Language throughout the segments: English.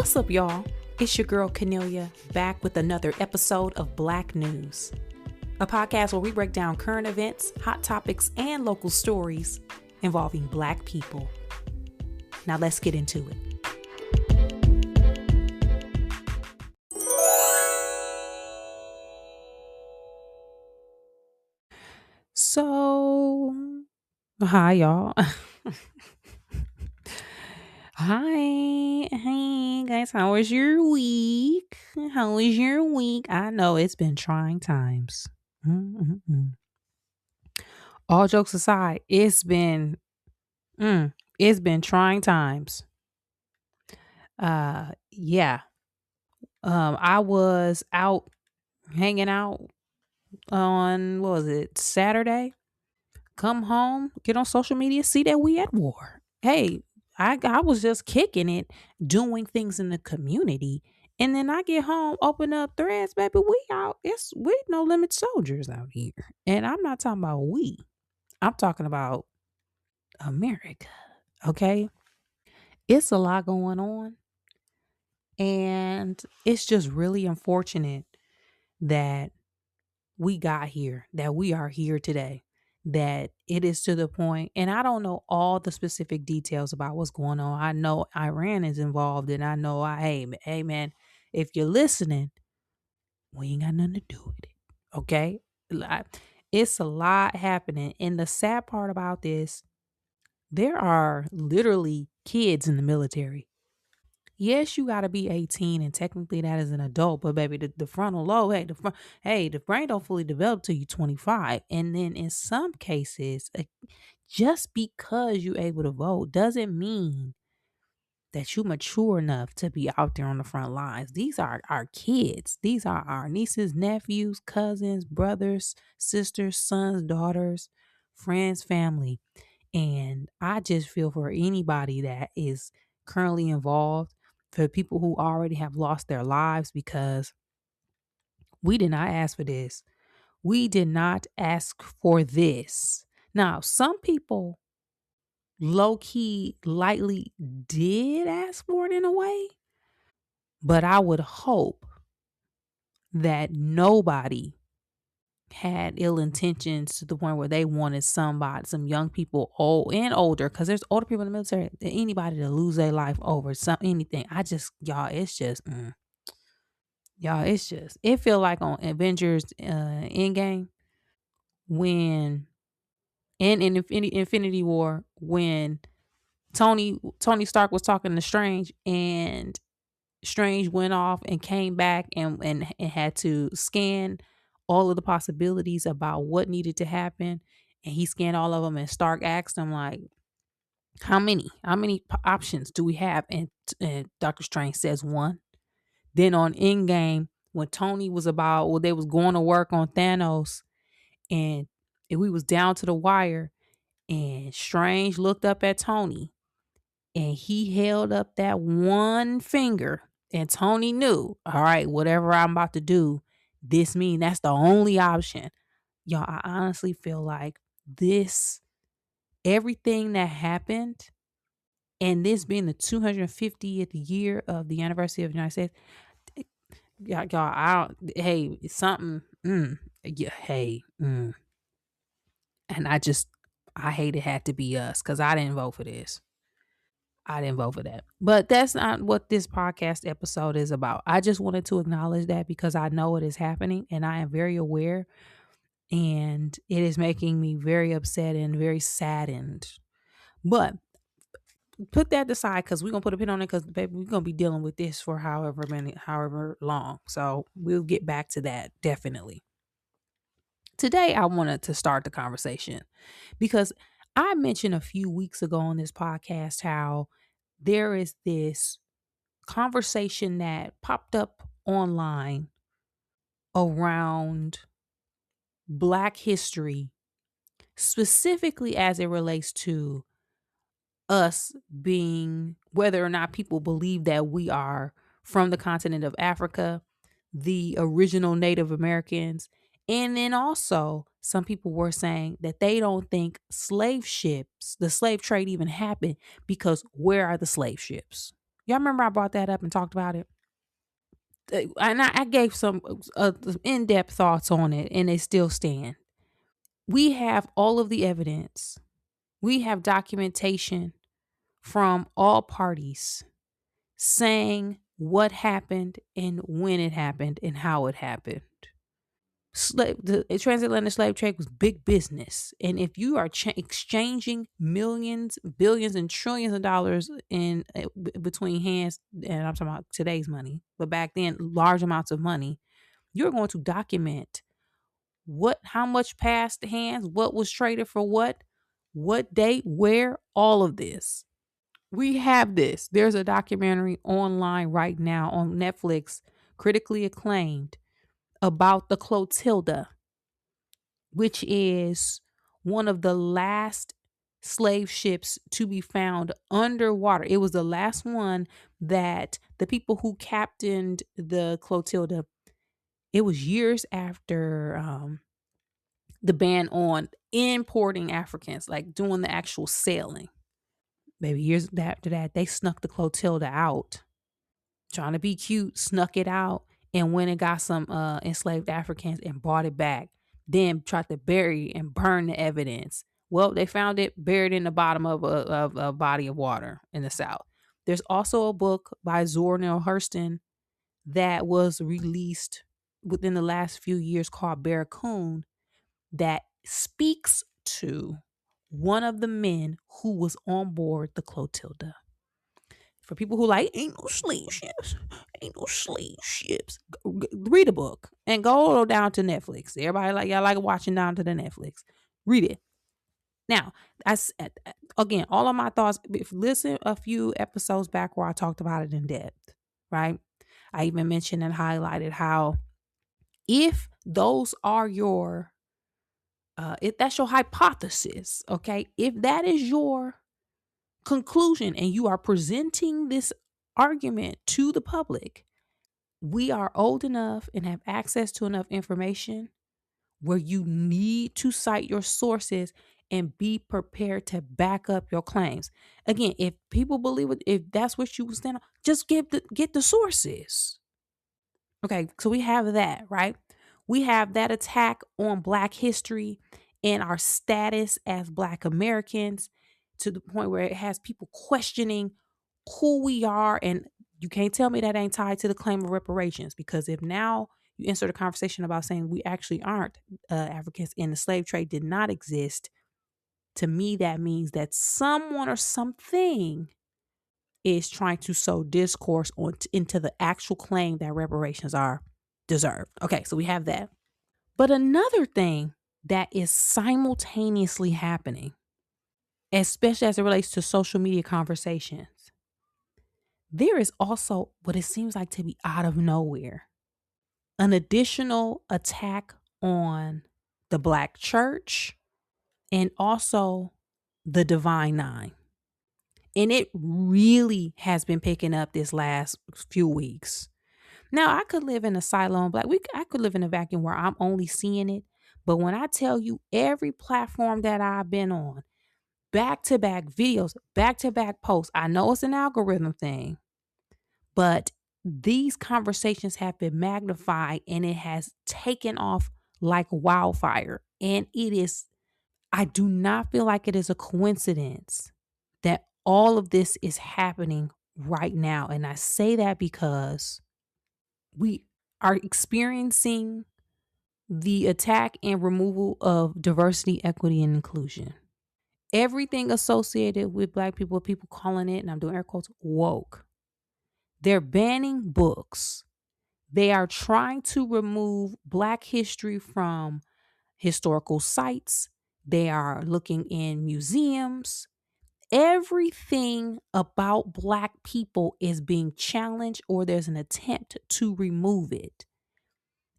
What's up, y'all? It's your girl Cornelia back with another episode of Black News, a podcast where we break down current events, hot topics, and local stories involving Black people. Now let's get into it. So, hi, y'all. Hi guys. How was your week? How was your week? I know it's been trying times. Mm-mm-mm. All jokes aside, it's been trying times. Yeah. I was out hanging out on, what was it, Saturday? Come home, get on social media, see that we at war. Hey, I was just kicking it, doing things in the community. And then I get home, open up threads, baby. We no limit soldiers out here. And I'm not talking about we. I'm talking about America. Okay. It's a lot going on. And it's just really unfortunate that we got here, that we are here today, that it is to the point, and I don't know all the specific details about what's going on. I know Iran is involved, and I know, hey man, if you're listening, we ain't got nothing to do with it. Okay? It's a lot happening. And the sad part about this, there are literally kids in the military. Yes, you got to be 18, and technically that is an adult, but baby, the frontal lobe, the brain don't fully develop till you 25. And then in some cases, just because you able to vote doesn't mean that you mature enough to be out there on the front lines. These are our kids. These are our nieces, nephews, cousins, brothers, sisters, sons, daughters, friends, family. And I just feel for anybody that is currently involved, for people who already have lost their lives, because we did not ask for this. We did not ask for this. Now, some people low key lightly did ask for it in a way, but I would hope that nobody had ill intentions to the point where they wanted some young people, old and older, because there's older people in the military, anybody to lose their life over anything. It feel like on Avengers Endgame, when in Infinity War, when Tony Stark was talking to Strange, and Strange went off and came back and had to scan all of the possibilities about what needed to happen. And he scanned all of them, and Stark asked him, like, how many options do we have? And Doctor Strange says one. Then on Endgame, when Tony was they was going to work on Thanos, and we was down to the wire, and Strange looked up at Tony, and he held up that one finger, and Tony knew, all right, whatever I'm about to do, this means that's the only option. Y'all, I honestly feel like everything that happened, and this being the 250th year of the anniversary of the United States, y'all, hey, something, yeah, hey, and I hate it had to be us, because I didn't vote for this. I didn't vote for that. But that's not what this podcast episode is about. I just wanted to acknowledge that, because I know it is happening, and I am very aware, and it is making me very upset and very saddened. But put that aside, because we're going to put a pin on it, because baby, we're going to be dealing with this for however long. So we'll get back to that, definitely. Today, I wanted to start the conversation because I mentioned a few weeks ago on this podcast how there is this conversation that popped up online around Black history, specifically as it relates to us being, whether or not people believe that we are from the continent of Africa, the original Native Americans. And then also, some people were saying that they don't think the slave trade even happened, because where are the slave ships? Y'all remember I brought that up and talked about it? And I gave some in-depth thoughts on it, and they still stand. We have all of the evidence. We have documentation from all parties saying what happened and when it happened and how it happened. The transatlantic slave trade was big business, and if you are exchanging millions, billions, and trillions of dollars in between hands, and I'm talking about today's money, but back then, large amounts of money, you're going to document how much passed hands, what was traded for what date, where, all of this. We have this. There's a documentary online right now on Netflix, critically acclaimed, about the Clotilda, which is one of the last slave ships to be found underwater. It was the last one that the people who captained the Clotilda, it was years after the ban on importing Africans, like doing the actual sailing. Maybe years after that, they snuck the Clotilda out, trying to be cute, snuck it out, and went and got some enslaved Africans and brought it back. Then tried to bury and burn the evidence. Well, they found it buried in the bottom of a body of water in the South. There's also a book by Zora Neale Hurston that was released within the last few years called Barracoon that speaks to one of the men who was on board the Clotilda. For people who like, ain't no slave ships, read a book and go down to Netflix. Everybody y'all like watching down to the Netflix. Read it. Now, again, all of my thoughts, if listen a few episodes back where I talked about it in depth, right? I even mentioned and highlighted how if those are your if that's your hypothesis, okay, if that is your conclusion and you are presenting this argument to the public, we are old enough and have access to enough information where you need to cite your sources and be prepared to back up your claims. Again, if people believe it, if that's what you stand on, just get the sources. Okay, so we have that, right? We have that attack on Black history and our status as Black Americans to the point where it has people questioning who we are. And you can't tell me that ain't tied to the claim of reparations, because if now you insert a conversation about saying we actually aren't Africans and the slave trade did not exist, to me that means that someone or something is trying to sow discourse into the actual claim that reparations are deserved. Okay, so we have that. But another thing that is simultaneously happening, especially as it relates to social media conversations, there is also what it seems like to be out of nowhere an additional attack on the Black church and also the Divine Nine. And it really has been picking up this last few weeks. Now, I could live in a silo on I could live in a vacuum where I'm only seeing it. But when I tell you every platform that I've been on, back to back videos, back to back posts, I know it's an algorithm thing, but these conversations have been magnified and it has taken off like wildfire. And I do not feel like it is a coincidence that all of this is happening right now. And I say that because we are experiencing the attack and removal of diversity, equity, and inclusion. Everything associated with Black people calling it, and I'm doing air quotes, woke. They're banning books. They are trying to remove Black history from historical sites. They are looking in museums. Everything about Black people is being challenged, or there's an attempt to remove it.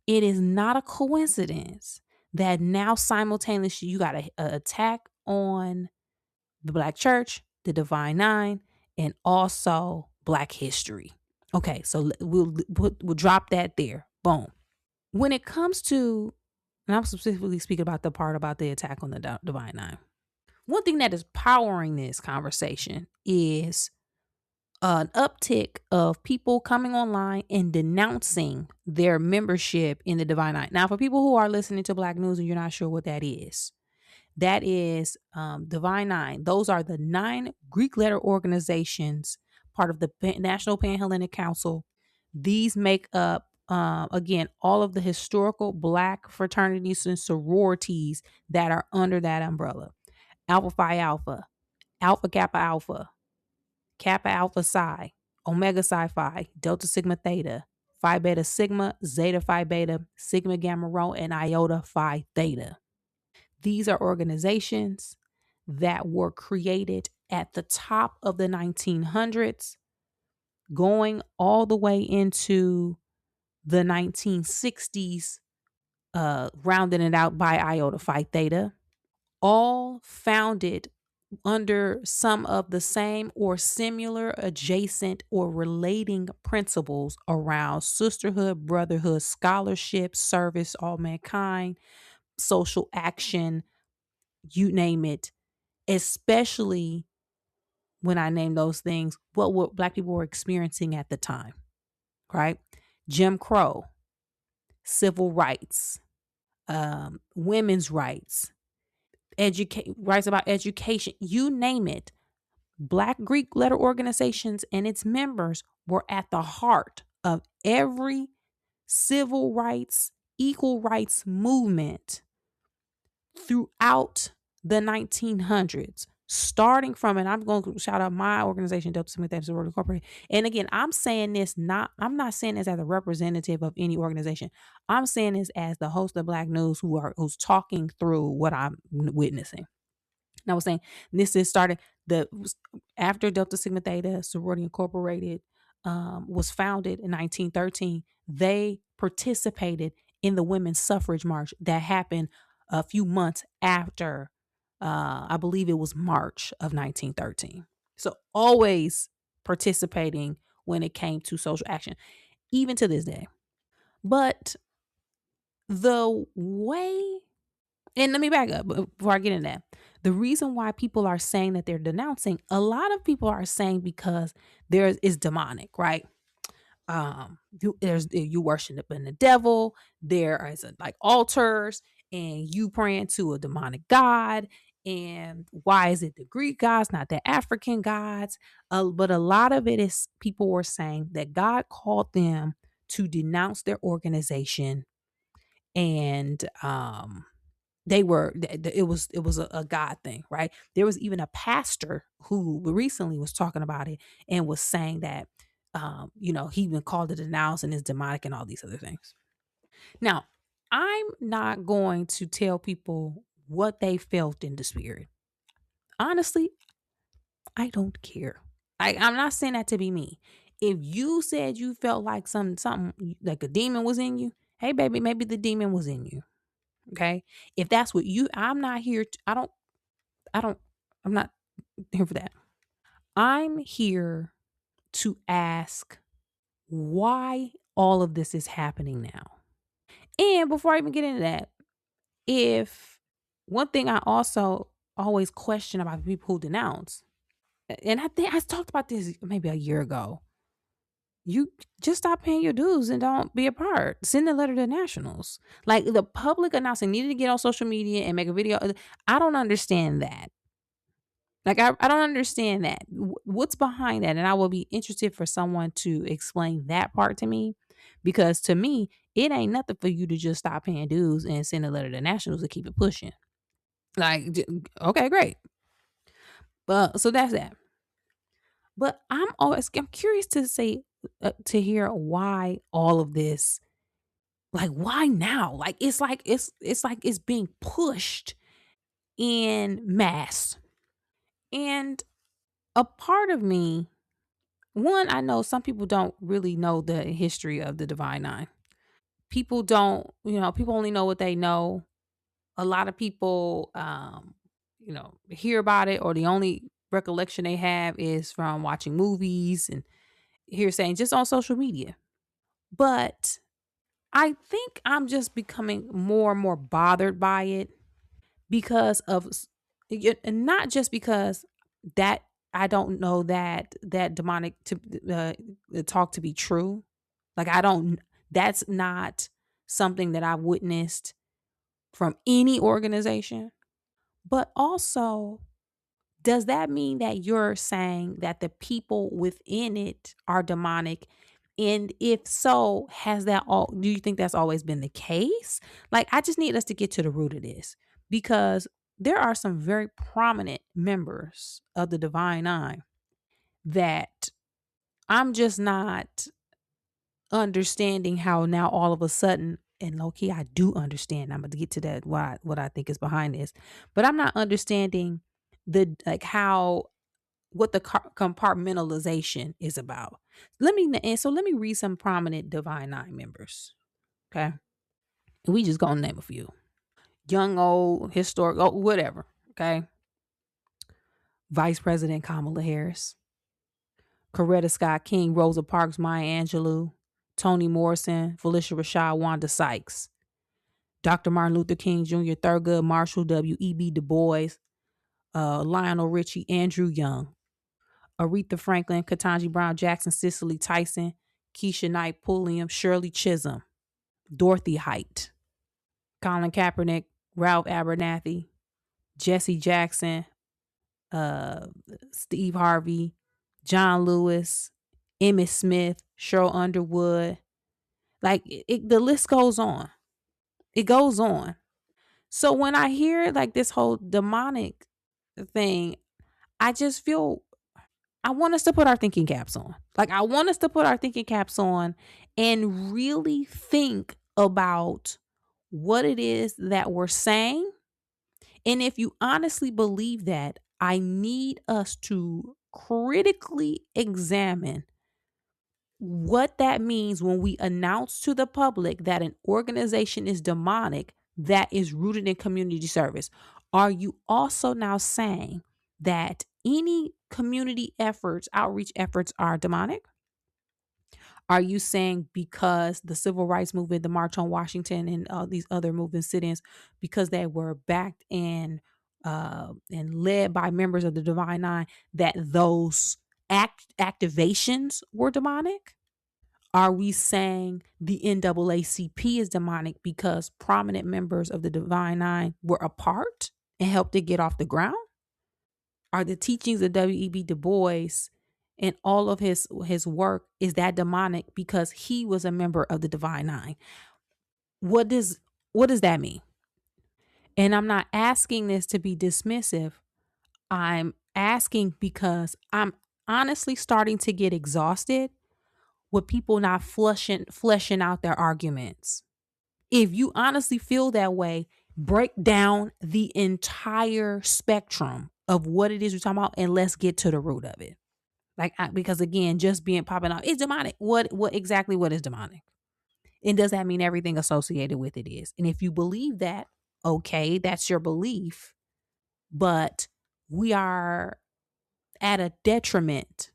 It is not a coincidence that now simultaneously you got an attack on the Black church, the Divine Nine, and also Black history. Okay, so we'll drop that there. Boom. When it comes to, and I'm specifically speaking about the part about the attack on the Divine Nine, one thing that is powering this conversation is an uptick of people coming online and denouncing their membership in the Divine Nine. Now, for people who are listening to Black News and you're not sure what that is Divine Nine. Those are the 9 Greek letter organizations, part of the National Panhellenic Council. These make up, again, all of the historical Black fraternities and sororities that are under that umbrella. Alpha Phi Alpha, Alpha Kappa Alpha, Kappa Alpha Psi, Omega Psi Phi, Delta Sigma Theta, Phi Beta Sigma, Zeta Phi Beta, Sigma Gamma Rho, and Iota Phi Theta. These are organizations that were created at the top of the 1900s, going all the way into the 1960s, rounding it out by Iota Phi Theta, all founded under some of the same or similar, adjacent, or relating principles around sisterhood, brotherhood, scholarship, service, all mankind, social action, you name it, especially when I name those things, what Black people were experiencing at the time, right? Jim Crow, civil rights, women's rights, rights about education, you name it. Black Greek letter organizations and its members were at the heart of every civil rights, equal rights movement throughout the 1900s. Starting from, and I'm going to shout out my organization, Delta Sigma Theta Sorority Incorporated. And again, I'm not saying this as a representative of any organization. I'm saying this as the host of Black News who's talking through what I'm witnessing. And I was saying this is started the after Delta Sigma Theta Sorority Incorporated was founded in 1913. They participated in the women's suffrage march that happened a few months after, I believe it was March of 1913. So always participating when it came to social action, even to this day. But the way and let me back up before I get in that. The reason why people are saying that they're denouncing, a lot of people are saying because there is demonic, right? You worshiping the devil. There is like altars, and you praying to a demonic god. And why is it the Greek gods, not the African gods? But a lot of it is people were saying that God called them to denounce their organization and it was a God thing, right? There was even a pastor who recently was talking about it and was saying that he even called it denounce and is demonic and all these other things. Now, I'm not going to tell people what they felt in the spirit. Honestly, I don't care. I'm not saying that to be me. If you said you felt like something like a demon was in you, hey baby, maybe the demon was in you. Okay. If that's what I'm not here. I don't, I'm not here for that. I'm here to ask why all of this is happening now. And before I even get into that, if one thing I also always question about people who denounce, and I think I talked about this maybe a year ago, you just stop paying your dues and don't be a part. Send a letter to nationals. Like the public announcing needed to get on social media and make a video. I don't understand that. Like I don't understand that. What's behind that? And I will be interested for someone to explain that part to me, because to me, it ain't nothing for you to just stop paying dues and send a letter to nationals to keep it pushing. Like, okay, great. But so that's that. But I'm curious to hear why all of this. Like, why now? Like, it's being pushed in mass, and a part of me. One, I know some people don't really know the history of the Divine Nine. People don't, people only know what they know. A lot of people, hear about it, or the only recollection they have is from watching movies and saying just on social media. But I think I'm just becoming more and more bothered by it because of, and not just because that I don't know that demonic to talk to be true. Like I don't. That's not something that I witnessed from any organization. But also, does that mean that you're saying that the people within it are demonic? And if so, has that all do you think that's always been the case? Like, I just need us to get to the root of this because there are some very prominent members of the Divine Nine that I'm just not understanding how now all of a sudden, and low key, I do understand. I'm going to get to that what I think is behind this, but I'm not understanding the like how what the compartmentalization is about. Let me read some prominent Divine Nine members. Okay, we just gonna name a few: young, old, historic, whatever. Okay, Vice President Kamala Harris, Coretta Scott King, Rosa Parks, Maya Angelou, Toni Morrison, Felicia Rashad, Wanda Sykes, Dr. Martin Luther King Jr., Thurgood Marshall, W.E.B. Du Bois, Lionel Richie, Andrew Young, Aretha Franklin, Ketanji Brown Jackson, Cicely Tyson, Keisha Knight Pulliam, Shirley Chisholm, Dorothy Height, Colin Kaepernick, Ralph Abernathy, Jesse Jackson, uh, Steve Harvey, John Lewis, Emmett Smith, Cheryl Underwood. Like the list goes on. It goes on. So when I hear like this whole demonic thing, I just feel I want us to put our thinking caps on. Like I want us to put our thinking caps on and really think about what it is that we're saying. And if you honestly believe that, I need us to critically examine what that means when we announce to the public that an organization is demonic that is rooted in community service. Are you also now saying that any community efforts, outreach efforts are demonic? Are you saying because the civil rights movement, the March on Washington, and these other movement sit-ins, because they were backed and led by members of the Divine Nine, that those activations were demonic? Are we saying the NAACP is demonic because prominent members of the Divine Nine were a part and helped it get off the ground? Are the teachings of W.E.B. Du Bois and all of his work, is that demonic because he was a member of the Divine Nine? What does that mean? And I'm not asking this to be dismissive. I'm asking because I'm honestly starting to get exhausted with people not fleshing out their arguments. If you honestly feel that way, break down the entire spectrum of what it is you're talking about and let's get to the root of it. Because again, just being popping out, it's demonic. What exactly what is demonic? And does that mean everything associated with it is? And if you believe that, okay, that's your belief. But we are at a detriment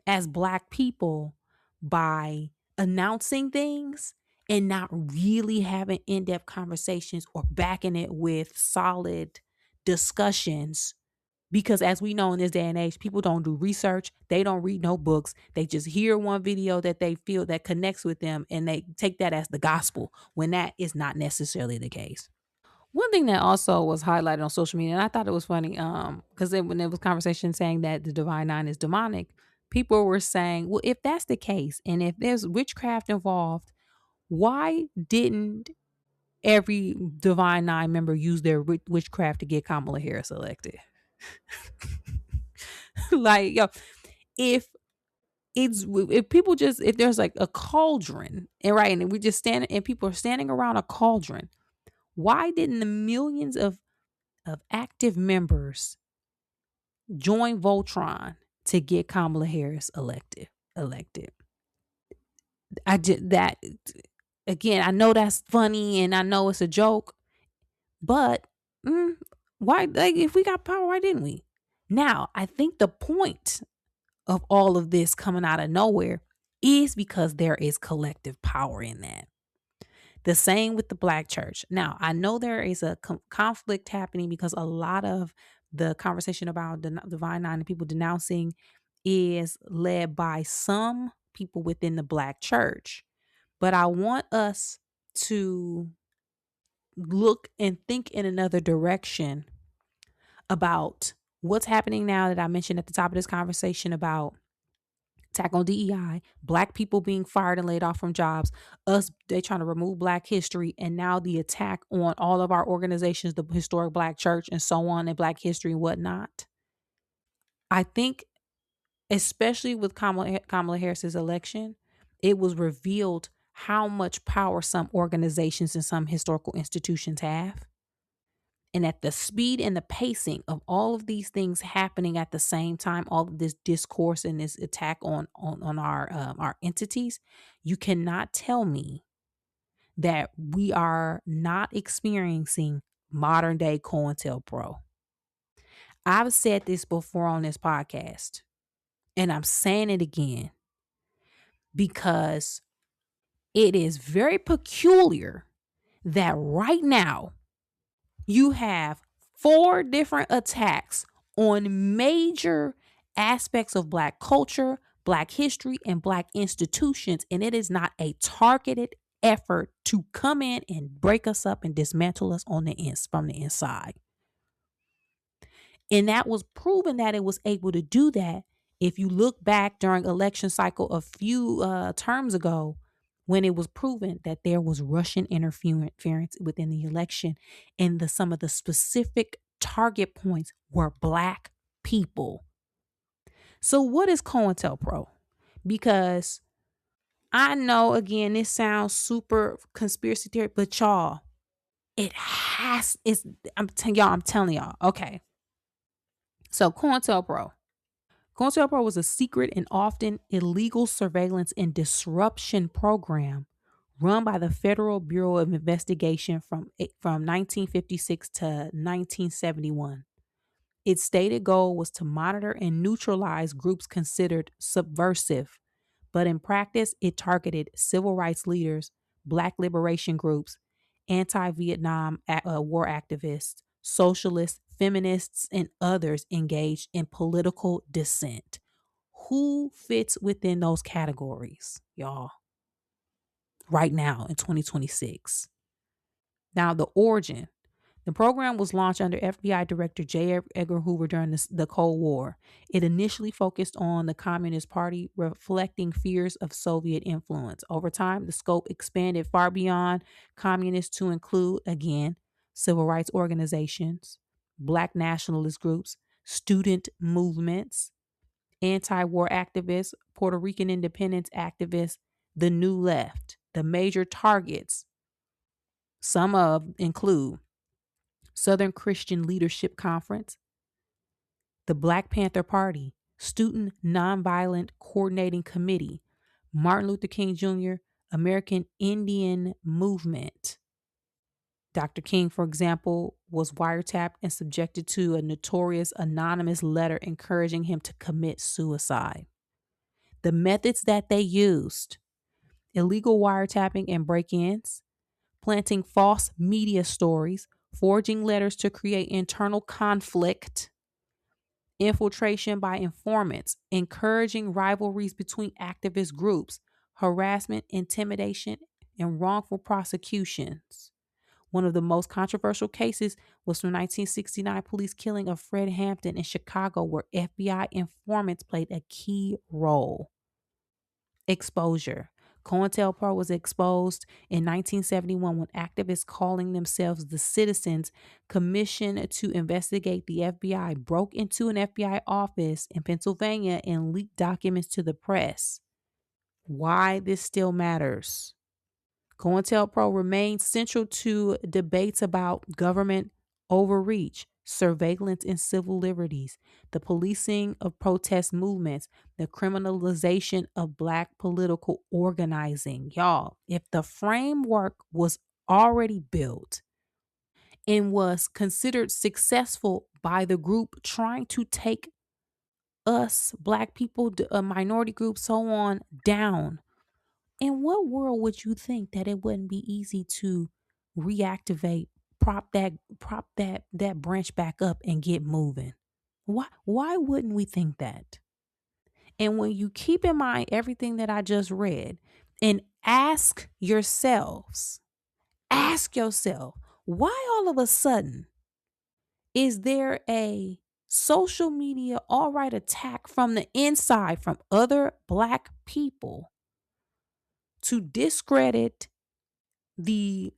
as Black people by announcing things and not really having in-depth conversations or backing it with solid discussions. Because as we know in this day and age, people don't do research. They don't read no books. They just hear one video that they feel that connects with them and they take that as the gospel when that is not necessarily the case. One thing that also was highlighted on social media, and I thought it was funny, because when there was conversation saying that the Divine Nine is demonic, people were saying, well, if that's the case, and if there's witchcraft involved, why didn't every Divine Nine member use their witchcraft to get Kamala Harris elected? Like, yo, if if people just if there's like a cauldron, and right, and we just standing and people are standing around a cauldron, why didn't the millions of active members join Voltron to get Kamala Harris elected? I did that again. I know that's funny and I know it's a joke, but why? Like, if we got power, why didn't we? Now, I think the point of all of this coming out of nowhere is because there is collective power in that. The same with the Black church. Now, I know there is a conflict happening because a lot of the conversation about the Divine Nine and people denouncing is led by some people within the Black church. But I want us to look and think in another direction about what's happening now that I mentioned at the top of this conversation about attack on DEI, Black people being fired and laid off from jobs, us they trying to remove Black history, and now the attack on all of our organizations, the historic Black church and so on, and Black history and whatnot. I think, especially with Kamala Harris's election, it was revealed how much power some organizations and some historical institutions have. And at the speed and the pacing of all of these things happening at the same time, all of this discourse and this attack on our entities, you cannot tell me that we are not experiencing modern day COINTELPRO. I've said this before on this podcast, and I'm saying it again because it is very peculiar that right now you have 4 different attacks on major aspects of Black culture, Black history, and Black institutions. And it is not a targeted effort to come in and break us up and dismantle us from the inside. And that was proven that it was able to do that. If you look back during election cycle a few terms ago, when it was proven that there was Russian interference within the election, and some of the specific target points were Black people. So what is COINTELPRO? Because I know, again, this sounds super conspiracy theory, but y'all, I'm telling y'all, okay. So COINTELPRO. COINTELPRO was a secret and often illegal surveillance and disruption program run by the Federal Bureau of Investigation from 1956 to 1971. Its stated goal was to monitor and neutralize groups considered subversive, but in practice, it targeted civil rights leaders, Black liberation groups, anti-Vietnam war activists, socialists, feminists, and others engaged in political dissent. Who fits within those categories, y'all, right now in 2026? Now, the origin. The program was launched under FBI Director J. Edgar Hoover during the Cold War. It initially focused on the Communist Party, reflecting fears of Soviet influence. Over time, the scope expanded far beyond communists to include, again, civil rights organizations, Black nationalist groups, student movements, anti-war activists, Puerto Rican independence activists, the New Left. The major targets, some of include Southern Christian Leadership Conference, the Black Panther Party, Student Nonviolent Coordinating Committee, Martin Luther King Jr., American Indian Movement. Dr. King, for example, was wiretapped and subjected to a notorious anonymous letter encouraging him to commit suicide. The methods that they used: illegal wiretapping and break-ins, planting false media stories, forging letters to create internal conflict, infiltration by informants, encouraging rivalries between activist groups, harassment, intimidation, and wrongful prosecutions. One of the most controversial cases was from 1969 police killing of Fred Hampton in Chicago, where FBI informants played a key role. Exposure. COINTELPRO was exposed in 1971 when activists calling themselves the Citizens Commission to investigate the FBI broke into an FBI office in Pennsylvania and leaked documents to the press. Why this still matters. COINTELPRO remains central to debates about government overreach, surveillance and civil liberties, the policing of protest movements, the criminalization of Black political organizing. Y'all, if the framework was already built and was considered successful by the group trying to take us, Black people, a minority group, so on, down, in what world would you think that it wouldn't be easy to reactivate prop that branch back up and get moving. Why wouldn't we think that? And when you keep in mind everything that I just read and ask yourself, why all of a sudden is there a social media all right attack from the inside from other black people to discredit the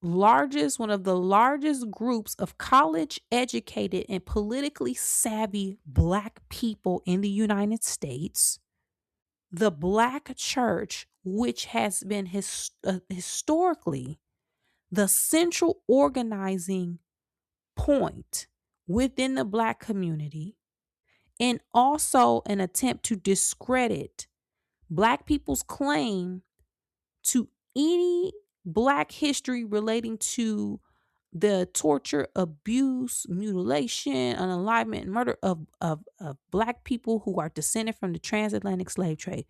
one of the largest groups of college educated and politically savvy black people in the United States, the black church, which has been historically the central organizing point within the black community, and also an attempt to discredit black people's claim to any black history relating to the torture, abuse, mutilation, unalivement, and murder of black people who are descended from the transatlantic slave trade.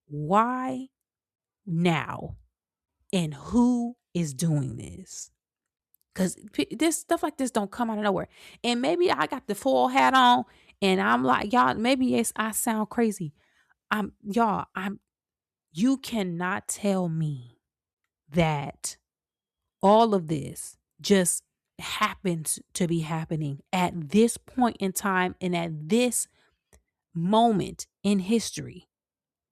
Why now? And who is doing this? Because this stuff like this don't come out of nowhere. And maybe I got the full hat on and I'm like, y'all, maybe I sound crazy. You cannot tell me that all of this just happens to be happening at this point in time and at this moment in history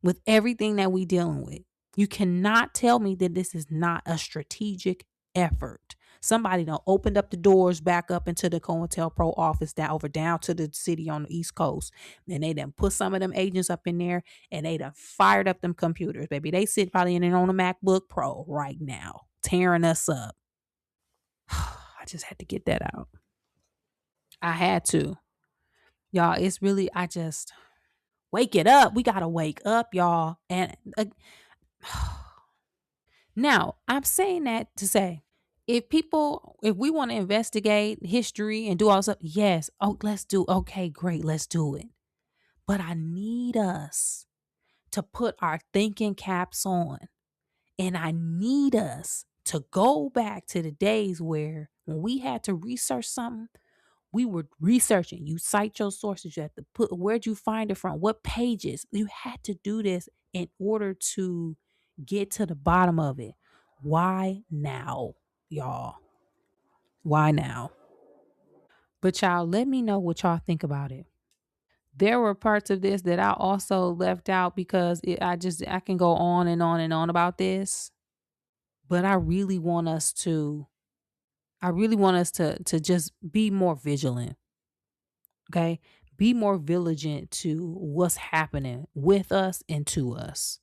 with everything that we dealing with. You cannot tell me that this is not a strategic effort. Somebody done opened up the doors back up into the COINTELPRO office down to the city on the East Coast. And they done put some of them agents up in there and they done fired up them computers, baby. They sit probably in there on a MacBook Pro right now, tearing us up. I just had to get that out. I had to. Y'all, it's really, I just wake it up. We got to wake up, y'all. And now, I'm saying that to say, if we want to investigate history and do all stuff, yes, let's do, okay, great, let's do it. But I need us to put our thinking caps on. And I need us to go back to the days where when we had to research something, we were researching. You cite your sources. You have to put, where'd you find it from? What pages? You had to do this in order to get to the bottom of it. Why now, y'all? Why now? But y'all, let me know what y'all think about it. There were parts of this that I also left out because I can go on and on and on about this. But I really want us to just be more vigilant. Okay? Be more vigilant to what's happening with us and to us.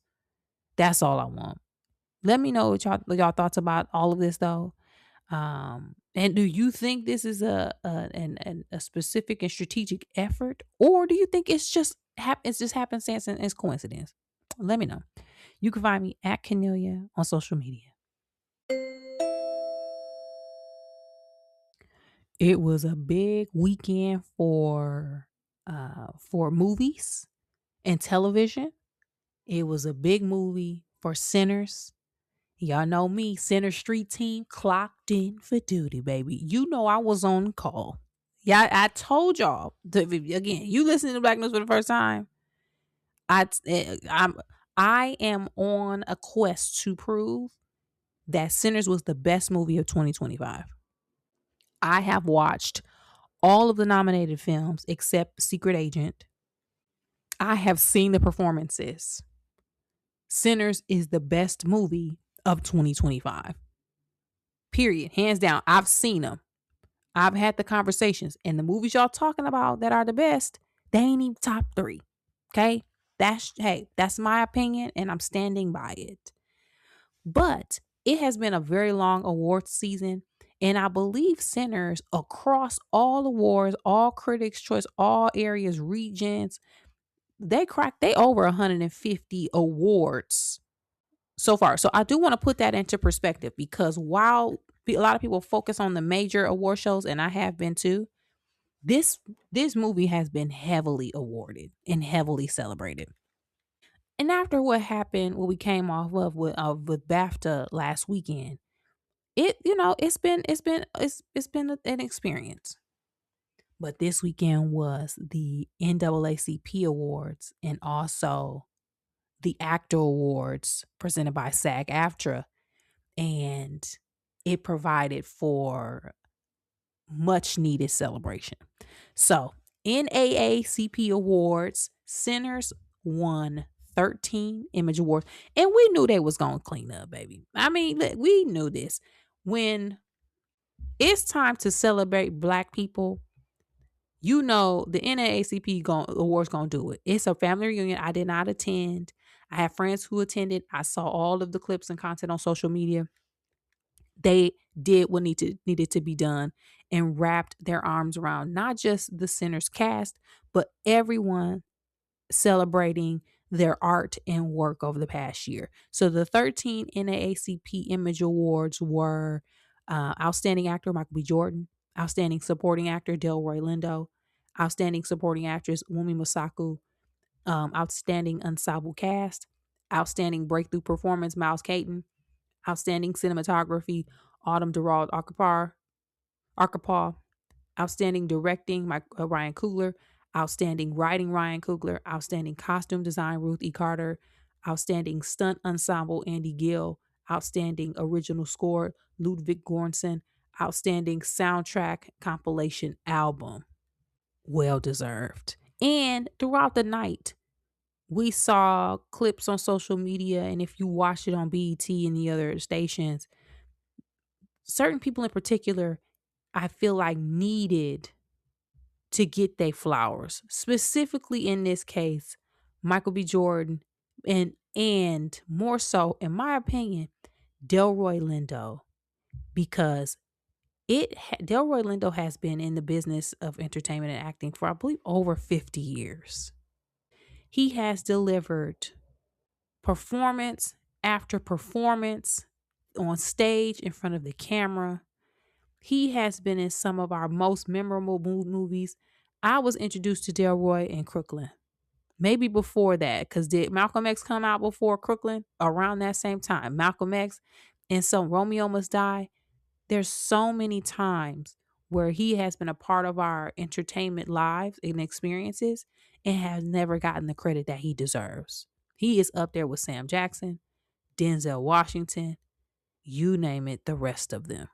That's all I want. Let me know what y'all thoughts about all of this though. And do you think this is a specific and strategic effort, or do you think it's just happenstance and it's coincidence? Let me know. You can find me at Kennelia on social media. It was a big weekend for movies and television. It was a big movie for Sinners. Y'all know me, Center Street team clocked in for duty, baby. You know I was on call. Yeah, I told y'all. Again, you listening to Black News for the first time. I am on a quest to prove that Sinners was the best movie of 2025. I have watched all of the nominated films except Secret Agent. I have seen the performances. Sinners is the best movie of 2025. Period. Hands down. I've seen them. I've had the conversations. And the movies y'all talking about that are the best, they ain't even top 3. Okay? That's my opinion and I'm standing by it. But it has been a very long awards season. And I believe Sinners across all awards, all critics' choice, all areas, regions, they over 150 awards so far. So I do want to put that into perspective because while a lot of people focus on the major award shows, and I have been too, this movie has been heavily awarded and heavily celebrated. And after what happened, what we came off of with BAFTA last weekend, it's been an experience. But this weekend was the NAACP Awards and also the Actor Awards presented by SAG-AFTRA, and it provided for much needed celebration. So, NAACP Awards, Sinners won 13 Image Awards, and we knew they was gonna clean up, baby. I mean, look, we knew this. When it's time to celebrate Black people, you know the NAACP awards gonna do it. It's a family reunion. I did not attend. I have friends who attended. I saw all of the clips and content on social media. They did what needed to be done and wrapped their arms around not just the Sinners cast, but everyone celebrating their art and work over the past year. So the 13 NAACP Image Awards were Outstanding Actor Michael B. Jordan, Outstanding Supporting Actor Delroy Lindo, Outstanding Supporting Actress Wumi Masaku, Outstanding Ensemble Cast, Outstanding Breakthrough Performance Miles Caton, Outstanding Cinematography Autumn Durald Arkapaw, Outstanding Directing Ryan Coogler, Outstanding Writing Ryan Coogler, Outstanding Costume Design Ruth E. Carter, Outstanding Stunt Ensemble Andy Gill, Outstanding Original Score Ludwig Göransson, Outstanding Soundtrack Compilation Album. Well deserved. And throughout the night, we saw clips on social media, and if you watch it on BET and the other stations, certain people in particular, I feel like needed to get their flowers. Specifically in this case, Michael B. Jordan and more so, in my opinion, Delroy Lindo, because Delroy Lindo has been in the business of entertainment and acting for I believe over 50 years. He has delivered performance after performance on stage in front of the camera. He has been in some of our most memorable movies. I was introduced to Delroy in Crooklyn. Maybe before that, because did Malcolm X come out before Crooklyn? Around that same time, Malcolm X and so Romeo Must Die. There's so many times where he has been a part of our entertainment lives and experiences and has never gotten the credit that he deserves. He is up there with Sam Jackson, Denzel Washington, you name it, the rest of them,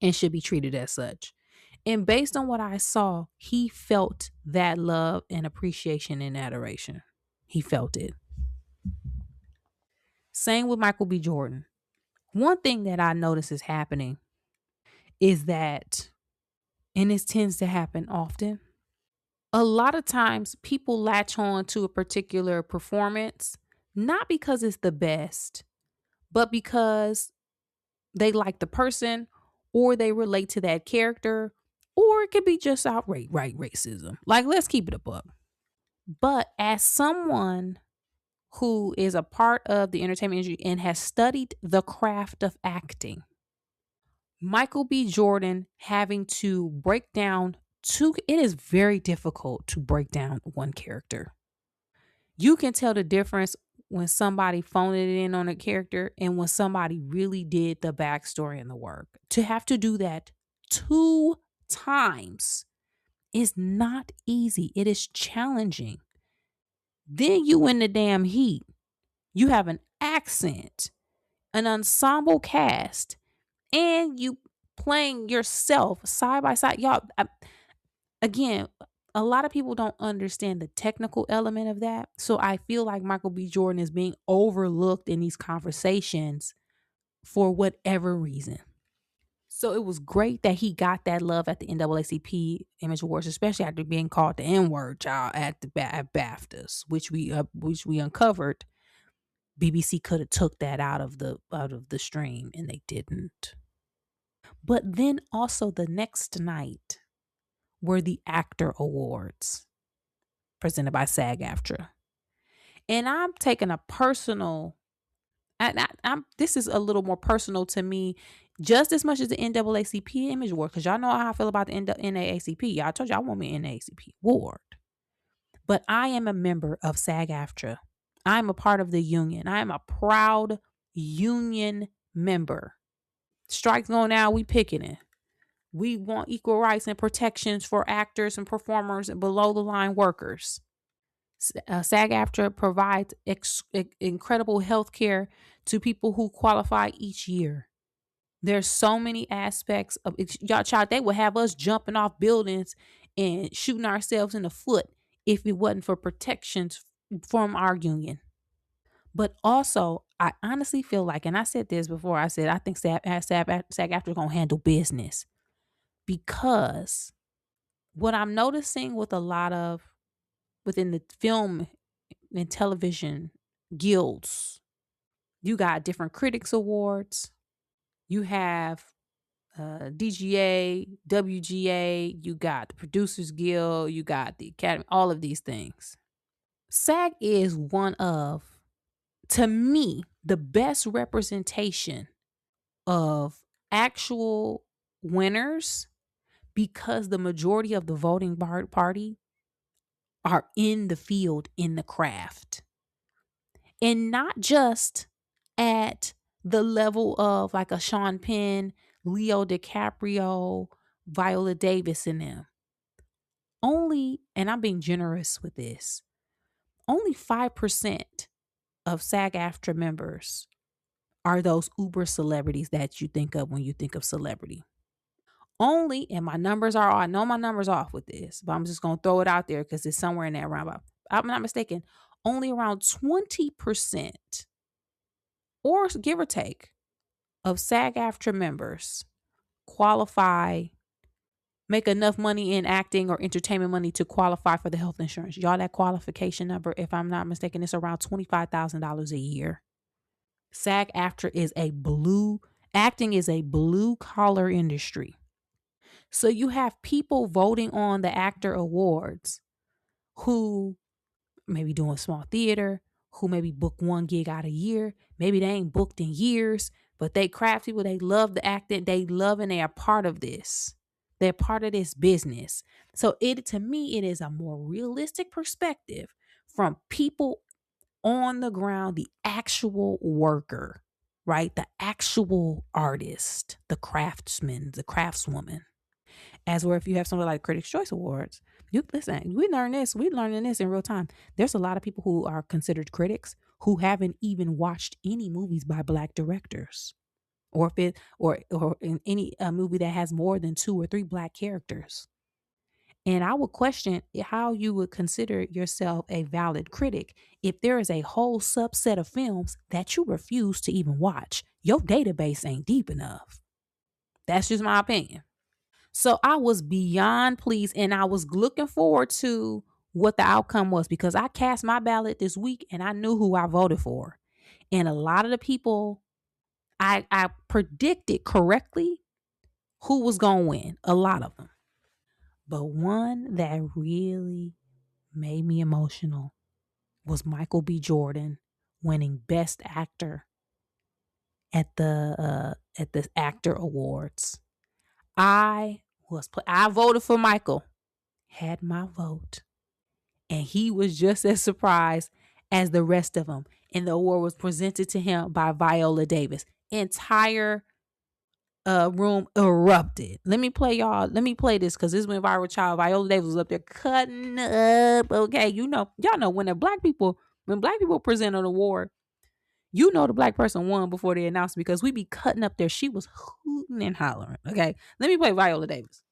and should be treated as such. And based on what I saw, he felt that love and appreciation and adoration. He felt it. Same with Michael B. Jordan. One thing that I notice is happening is that, and this tends to happen often, a lot of times people latch on to a particular performance, not because it's the best, but because they like the person or they relate to that character, or it could be just outright racism. Like, let's keep it a buck. But as someone who is a part of the entertainment industry and has studied the craft of acting, Michael B. Jordan having to break down it is very difficult to break down one character. You can tell the difference when somebody phoned it in on a character and when somebody really did the backstory and the work. To have to do that 2 times is not easy. It is challenging. Then you in the damn heat. You have an accent, an ensemble cast, and you playing yourself side by side. Y'all, again, a lot of people don't understand the technical element of that. So I feel like Michael B. Jordan is being overlooked in these conversations for whatever reason. So it was great that he got that love at the NAACP Image Awards, especially after being called the N-word, child, at the at BAFTAs, which we uncovered. BBC could have took that out of the stream, and they didn't. But then also the next night were the Actor Awards presented by SAG-AFTRA. And I'm taking a personal, this is a little more personal to me, just as much as the NAACP Image Award, because y'all know how I feel about the NAACP. Y'all told you I want me an NAACP award. But I am a member of SAG-AFTRA. I'm a part of the union. I am a proud union member. Strikes going out, we picketing. We want equal rights and protections for actors and performers and below the line workers. SAG-AFTRA provides incredible health care to people who qualify each year. There's so many aspects of it. Y'all, child, they would have us jumping off buildings and shooting ourselves in the foot if it wasn't for protections from our union. But also, I honestly feel like, and I said this before, I said I think SAG-AFTRA is gonna handle business, because what I'm noticing with a lot of within the film and television guilds, you got different critics awards, you have DGA, WGA, you got the Producers Guild, you got the Academy, all of these things. SAG is one of, to me, the best representation of actual winners, because the majority of the voting party are in the field, in the craft, and not just at the level of like a Sean Penn, Leo DiCaprio, Viola Davis and them. Only, and I'm being generous with this, only 5% of SAG-AFTRA members are those uber celebrities that you think of when you think of celebrity. Only, and my numbers are, I know my numbers off with this, but I'm just going to throw it out there because it's somewhere in that round. I'm not mistaken. Only around 20%, or give or take, of SAG-AFTRA members qualify, make enough money in acting or entertainment money to qualify for the health insurance. Y'all, that qualification number, if I'm not mistaken, it's around $25,000 a year. SAG-AFTRA is acting is a blue collar industry. So you have people voting on the actor awards who maybe doing small theater, who maybe book one gig out a year. Maybe they ain't booked in years, but they craft people. They love the acting. They love, and they are part of this. They're part of this business. So to me, it is a more realistic perspective from people on the ground, the actual worker, right? The actual artist, the craftsman, the craftswoman. As where if you have something like Critics' Choice Awards, you listen, we're learning this in real time. There's a lot of people who are considered critics who haven't even watched any movies by Black directors, or if it or in any movie that has more than 2 or 3 Black characters. And I would question how you would consider yourself a valid critic if there is a whole subset of films that you refuse to even watch. Your database ain't deep enough. That's just my opinion. So I was beyond pleased, and I was looking forward to what the outcome was, because I cast my ballot this week and I knew who I voted for. And a lot of the people I predicted correctly who was going to win, a lot of them. But one that really made me emotional was Michael B. Jordan winning Best Actor at the Actor Awards. I voted for Michael, had my vote, and he was just as surprised as the rest of them. And the award was presented to him by Viola Davis. Entire room erupted. Let me play this because this went viral. Child, Viola Davis was up there cutting up. Okay, y'all know when black people present an award, the Black person won before they announced it, because we be cutting up there. She was hooting and hollering. Okay, let me play Viola Davis.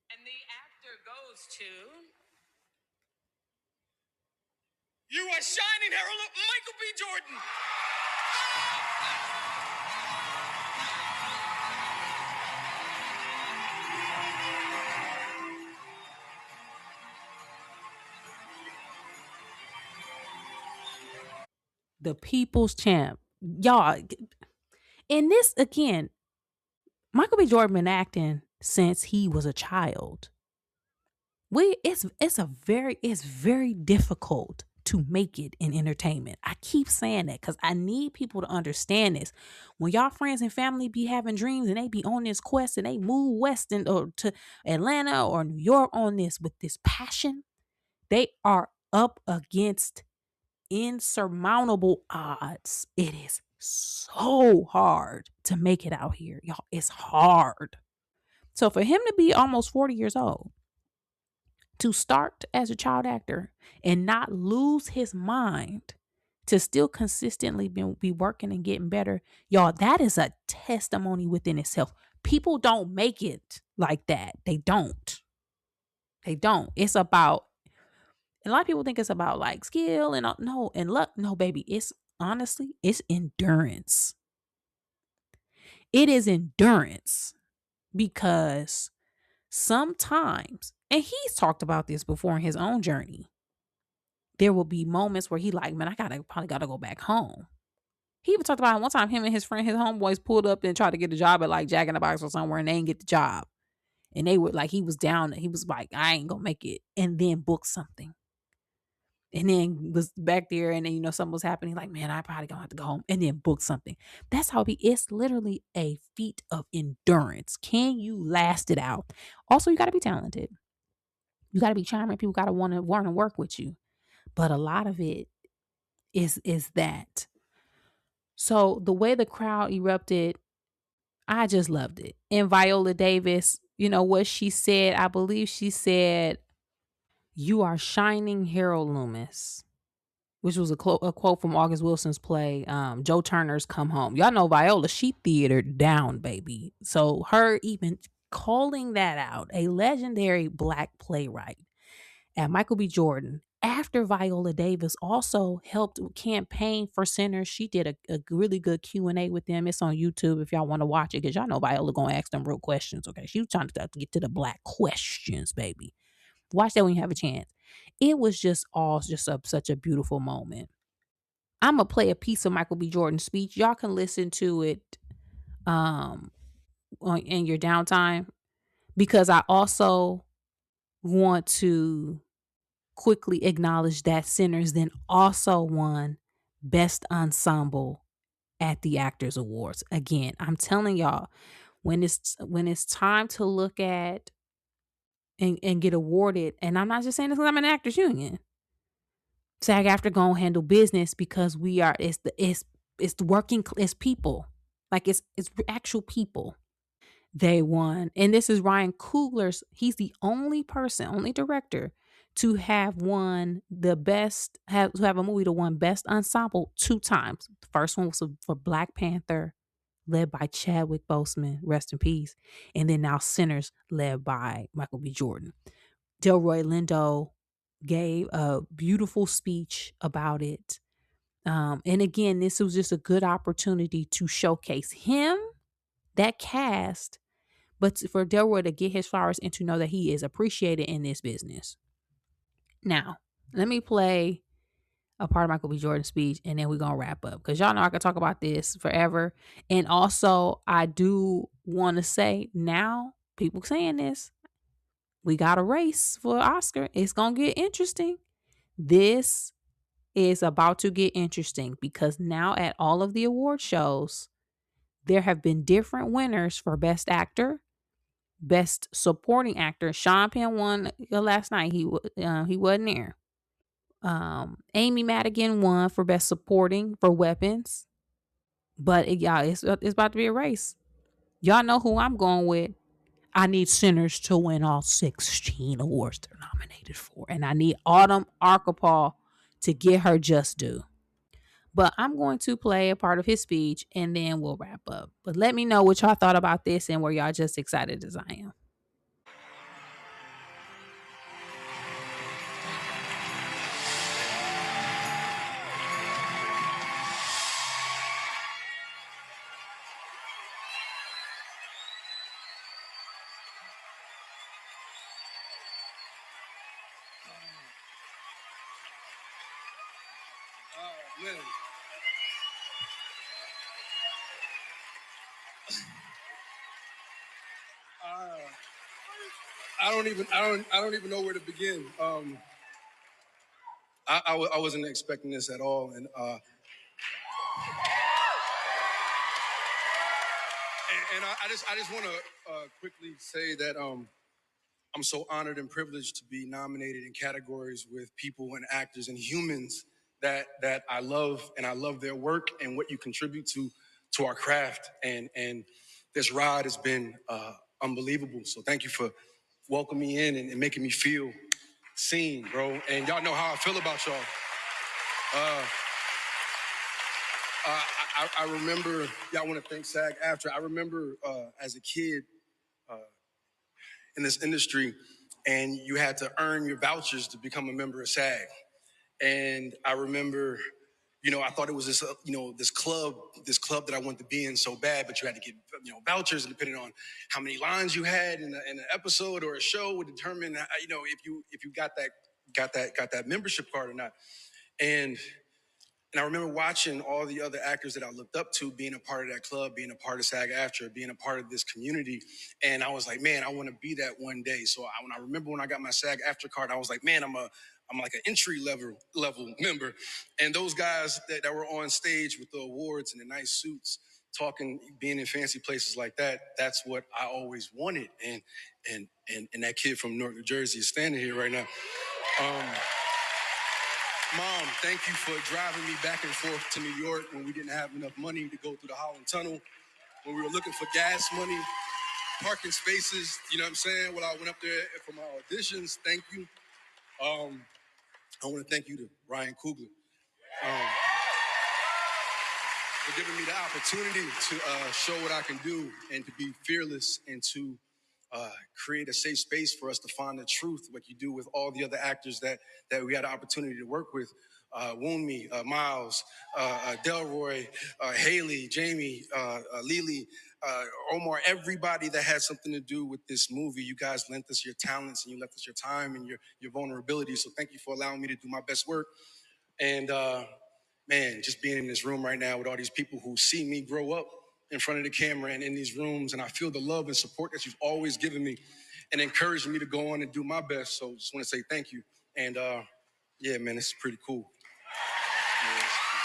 And the actor goes to You Are Shining Herald of Michael B. Jordan. The people's champ. Y'all, and this again, Michael B. Jordan been acting since he was a child. It's very difficult to make it in entertainment. I keep saying that because I need people to understand this. When y'all friends and family be having dreams and they be on this quest and they move west or to Atlanta or New York on this with this passion, they are up against insurmountable odds. It is so hard to make it out here. Y'all, it's hard. So for him to be almost 40 years old, to start as a child actor and not lose his mind, to still consistently be working and getting better, y'all, that is a testimony within itself. People don't make it like that. They don't. They don't. It's about, a lot of people think it's about like skill and no, and luck. No, baby. It's honestly, it's endurance. It is endurance because sometimes, and he's talked about this before in his own journey, there will be moments where he like, man, probably gotta go back home. He even talked about one time him and his friend, his homeboys pulled up and tried to get a job at like Jack in the Box or somewhere, and they didn't get the job. And they were like, he was down. He was like, I ain't gonna make it, and then booked something. And then was back there, and then something was happening. Like, man, I probably gonna have to go home, and then book something. That's how it's literally a feat of endurance. Can you last it out? Also, you got to be talented. You got to be charming. People got to want to work with you. But a lot of it is that. So the way the crowd erupted, I just loved it. And Viola Davis, what she said, I believe she said, "You are shining, Harold Loomis," which was a quote from August Wilson's play, Joe Turner's Come Home. Y'all know Viola, she theatered down, baby. So her even calling that out, a legendary Black playwright, at Michael B. Jordan, after Viola Davis also helped campaign for Sinners. She did a really good Q&A with them. It's on YouTube if y'all want to watch it, because y'all know Viola going to ask them real questions, okay? She was trying to get to the Black questions, baby. Watch that when you have a chance. It was just such a beautiful moment. I'm going to play a piece of Michael B. Jordan's speech. Y'all can listen to it in your downtime, because I also want to quickly acknowledge that Sinners then also won Best Ensemble at the Actors Awards. Again, I'm telling y'all, when it's time to look at and get awarded, and I'm not just saying this because I'm an actors union. SAG-AFTRA gonna handle business, because it's the working, it's people. Like it's actual people. They won. And this is Ryan Coogler's, he's the only director to have won to have a movie to won Best Ensemble 2 times. The first one was for Black Panther, led by Chadwick Boseman, rest in peace. And then now Sinners, led by Michael B. Jordan. Delroy Lindo gave a beautiful speech about it. And again, this was just a good opportunity to showcase him, that cast, but for Delroy to get his flowers and to know that he is appreciated in this business. Now, let me play a part of Michael B. Jordan's speech, and then we're going to wrap up, because y'all know I could talk about this forever. And also, I do want to say now, people saying this, we got a race for Oscar. It's going to get interesting. This is about to get interesting, because now at all of the award shows, there have been different winners for Best Actor, Best Supporting Actor. Sean Penn won last night. He wasn't there. Amy Madigan won for Best Supporting for Weapons. But it's about to be a race. Y'all know who I'm going with. I need Sinners to win all 16 awards they're nominated for, and I need Autumn Arkapaw to get her just due. But I'm going to play a part of his speech, and then we'll wrap up. But let me know what y'all thought about this, and were y'all just excited as I am. Man. I don't even know where to begin. I wasn't expecting this at all, and I just want to quickly say that I'm so honored and privileged to be nominated in categories with people and actors and humans that I love, and I love their work and what you contribute to our craft. And this ride has been unbelievable. So thank you for welcoming me in and making me feel seen, bro. And y'all know how I feel about y'all. Uh, I remember, y'all want to thank SAG after. I remember as a kid in this industry, and you had to earn your vouchers to become a member of SAG. And I remember, I thought it was this, this club that I wanted to be in so bad, but you had to get, vouchers, and depending on how many lines you had in an episode or a show would determine, if you got that membership card or not. And I remember watching all the other actors that I looked up to being a part of that club, being a part of SAG-AFTRA, being a part of this community. And I was like, man, I want to be that one day. So when I got my SAG-AFTRA card, I was like, man, I'm like an entry level member. And those guys that were on stage with the awards and the nice suits, talking, being in fancy places like that, that's what I always wanted. And that kid from Newark, New Jersey is standing here right now. Mom, thank you for driving me back and forth to New York when we didn't have enough money to go through the Holland Tunnel, when we were looking for gas money, parking spaces, you know what I'm saying? When I went up there for my auditions, thank you. I want to thank you to Ryan Coogler for giving me the opportunity to show what I can do and to be fearless and to create a safe space for us to find the truth, like you do with all the other actors that we had the opportunity to work with. Wunmi, Miles, Delroy, Haley, Jamie, Lily, Omar, everybody that had something to do with this movie. You guys lent us your talents and you lent us your time and your vulnerability. So thank you for allowing me to do my best work. And man, just being in this room right now with all these people who see me grow up in front of the camera and in these rooms, and I feel the love and support that you've always given me and encouraging me to go on and do my best. So just want to say thank you. And yeah, man, this is pretty cool. Yeah, it's cool.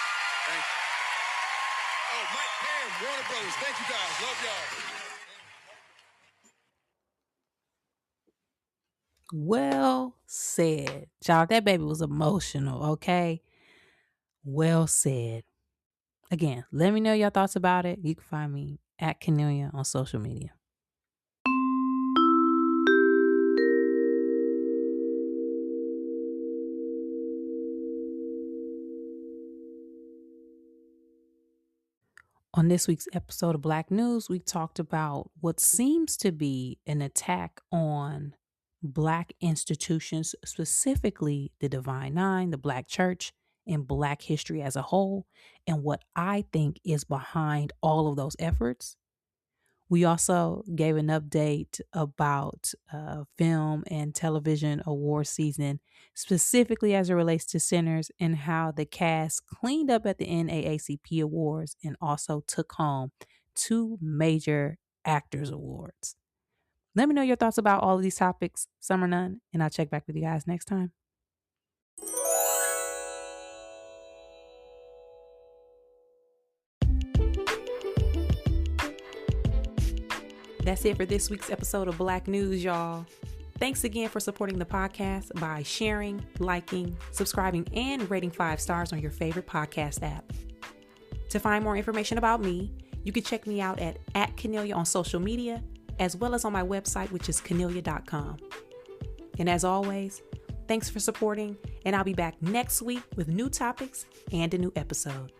Thank you. Oh, Mike Pam, Warner Brothers. Thank you guys. Love y'all. Well said. Y'all, that baby was emotional, okay? Well said. Again, let me know your thoughts about it. You can find me at Kennelia on social media. On this week's episode of Black News, we talked about what seems to be an attack on Black institutions, specifically the Divine Nine, the Black Church, and Black history as a whole, and what I think is behind all of those efforts. We also gave an update about film and television award season, specifically as it relates to Sinners, and how the cast cleaned up at the NAACP Awards and also took home 2 major actors awards. Let me know your thoughts about all of these topics, some or none, and I'll check back with you guys next time. That's it for this week's episode of Black News, y'all. Thanks again for supporting the podcast by sharing, liking, subscribing, and rating 5 stars on your favorite podcast app. To find more information about me, you can check me out at Kennelia on social media, as well as on my website, which is kennelia.com. And as always, thanks for supporting, and I'll be back next week with new topics and a new episode.